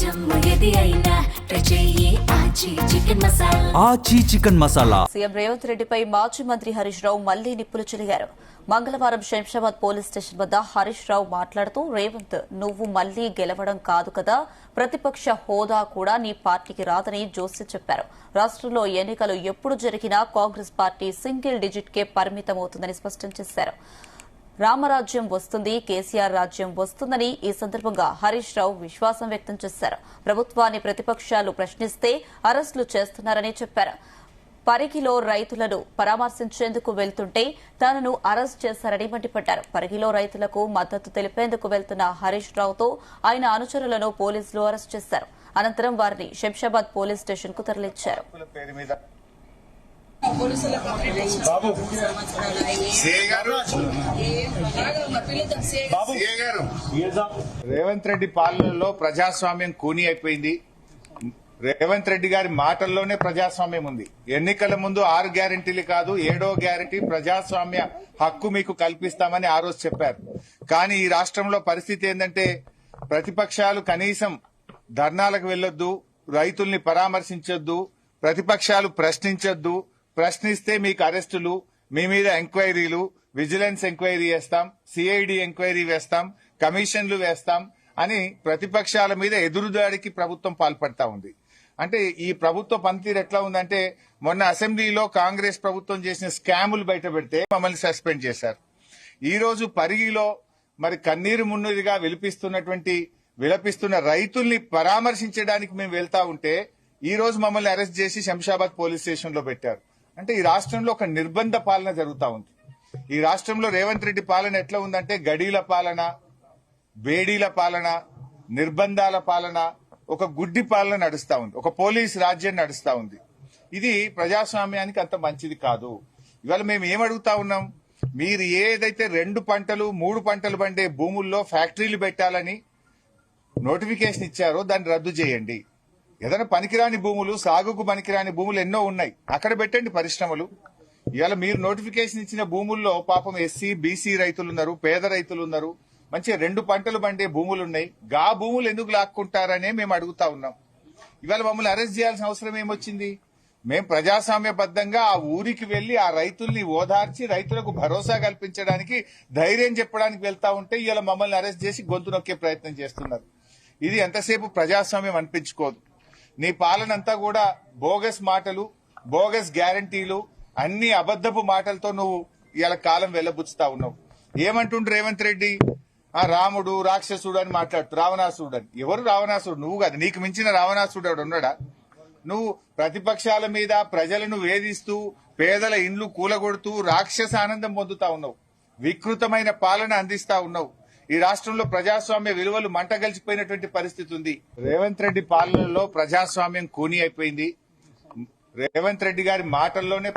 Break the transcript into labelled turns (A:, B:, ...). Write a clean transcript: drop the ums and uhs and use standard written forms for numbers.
A: ఆచి chicken masala.
B: CM Revanth రెడ్డిపై మాజీ మంత్రి హరీష్ రావు మళ్లీ నిప్పులు చెరిగారు. మంగళవారం శంషాబాద్ పోలీస్ స్టేషన్ వద్ద హరీష్ రావు మాట్లాడుతూ, రేవంత్ నువ్వు మళ్లీ గెలవడం కాదు కదా, ప్రతిపక్ష హోదా కూడా నీ పార్టీకి రాదని జోస్యం చెప్పారు. రాష్ట్రంలో ఎన్నికలు ఎప్పుడు జరిగినా కాంగ్రెస్ పార్టీ సింగిల్ డిజిట్కే పరిమితమవుతుందని స్పష్టం చేశారు. రామరాజ్యం వస్తుంది, కేసీఆర్ రాజ్యం వస్తుందని ఈ సందర్భంగా హరీష్ రావు విశ్వాసం వ్యక్తం చేశారు. ప్రభుత్వాన్ని ప్రతిపక్షాలు ప్రశ్నిస్తే అరెస్టులు చేస్తున్నారని చెప్పారు. పరిగిలో రైతులను పరామర్శించేందుకు వెళ్తుంటే తనను అరెస్ట్ చేశారని మండిపడ్డారు. పరిగిలో రైతులకు మద్దతు తెలిపేందుకు వెళ్తున్న హరీష్ రావుతో ఆయన అనుచరులను పోలీసులు అరెస్ట్ చేశారు. అనంతరం వారిని శంషాబాద్ పోలీస్ స్టేషన్ కు తరలించారు.
C: రేవంత్ రెడ్డి పాలనలో ప్రజాస్వామ్యం కూని అయిపోయింది. రేవంత్ రెడ్డి గారి మాటల్లోనే ప్రజాస్వామ్యం ఉంది. ఎన్నికల ముందు 6 గ్యారెంటీలు కాదు 7వ గ్యారెంటీ ప్రజాస్వామ్య హక్కు మీకు కల్పిస్తామని ఆ రోజు చెప్పారు. కానీ ఈ రాష్ట్రంలో పరిస్థితి ఏంటంటే ప్రతిపక్షాలు కనీసం ధర్నాలకు వెళ్లొద్దు, రైతుల్ని పరామర్శించొద్దు, ప్రతిపక్షాలు ప్రశ్నించొద్దు, ప్రశ్నిస్తే మీకు అరెస్టులు, మీ మీద ఎంక్వైరీలు, విజిలెన్స్ ఎంక్వైరీ వేస్తాం, సిఐడి ఎంక్వైరీ వేస్తాం, కమిషన్లు వేస్తాం అని ప్రతిపక్షాల మీద ఎదురుదాడికి ప్రభుత్వం పాల్పడతా ఉంది. అంటే ఈ ప్రభుత్వ పనితీరు ఎట్లా ఉందంటే, మొన్న అసెంబ్లీలో కాంగ్రెస్ ప్రభుత్వం చేసిన స్కాములు బయట పెడితే మమ్మల్ని సస్పెండ్ చేశారు. ఈ రోజు పరిగిలో మరి కన్నీరు మున్నీరుగా విలపిస్తున్న రైతుల్ని పరామర్శించడానికి మేము వెళ్తా ఉంటే ఈ రోజు మమ్మల్ని అరెస్ట్ చేసి శంషాబాద్ పోలీస్ స్టేషన్ లో పెట్టారు. అంటే ఈ రాష్ట్రంలో ఒక నిర్బంధ పాలన జరుగుతా ఉంది. ఈ రాష్ట్రంలో రేవంత్ రెడ్డి పాలన ఎట్లా ఉందంటే గడీల పాలన, బేడీల పాలన, నిర్బంధాల పాలన, ఒక గుడ్డి పాలన నడుస్తా ఉంది, ఒక పోలీస్ రాజ్యం నడుస్తా ఉంది. ఇది ప్రజాస్వామ్యానికి అంత మంచిది కాదు. ఇవాళ మేము ఏమడుగుతా ఉన్నాం, మీరు ఏదైతే 2 పంటలు 3 పంటలు పండే భూముల్లో ఫ్యాక్టరీలు పెట్టాలని నోటిఫికేషన్ ఇచ్చారో దాన్ని రద్దు చేయండి. ఏదైనా పనికిరాని భూములు, సాగుకు పనికిరాని భూములు ఎన్నో ఉన్నాయి, అక్కడ పెట్టండి పరిశ్రమలు. ఇవాళ మీరు నోటిఫికేషన్ ఇచ్చిన భూముల్లో పాపం ఎస్సీ బీసీ రైతులున్నారు, పేద రైతులున్నారు, మంచిగా 2 పంటలు పండే భూములున్నాయి. గా భూములు ఎందుకు లాక్కుంటారనే మేము అడుగుతా ఉన్నాం. ఇవాళ మమ్మల్ని అరెస్ట్ చేయాల్సిన అవసరం ఏమొచ్చింది? మేము ప్రజాస్వామ్యబద్దంగా ఆ ఊరికి వెళ్లి ఆ రైతుల్ని ఓదార్చి రైతులకు భరోసా కల్పించడానికి, ధైర్యం చెప్పడానికి వెళ్తా ఉంటే ఇవాళ మమ్మల్ని అరెస్ట్ చేసి గొంతు నొక్కే ప్రయత్నం చేస్తున్నారు. ఇది ఎంతసేపు ప్రజాస్వామ్యం అనిపించుకోదు. నీ పాలనంతా కూడా బోగస్ మాటలు, బోగస్ గ్యారంటీలు, అన్ని అబద్దపు మాటలతో నువ్వు ఇవాళ కాలం వెళ్లబుచ్చుతా ఉన్నావు. ఏమంటుండ్రు రేవంత్ రెడ్డి? రాముడు రాక్షసుడు అని మాట్లాడుతూ రావణాసుడు అని. ఎవరు రావణాసుడు? నువ్వు కాదు. నీకు మించిన రావణాసుడు ఎవడు ఉన్నాడా? నువ్వు ప్రతిపక్షాల మీద ప్రజలను వేధిస్తూ, పేదల ఇండ్లు కూలగొడుతూ రాక్షస ఆనందం పొందుతా ఉన్నావు. వికృతమైన పాలన అందిస్తా ఉన్నావు. ఈ రాష్ట్రంలో ప్రజాస్వామ్య విలువలు మంటగలిచిపోయినటువంటి పరిస్థితి ఉంది. రేవంత్ రెడ్డి పాలనలో ప్రజాస్వామ్యం కూని అయిపోయింది. రేవంత్ రెడ్డి గారి మాటల్లోనే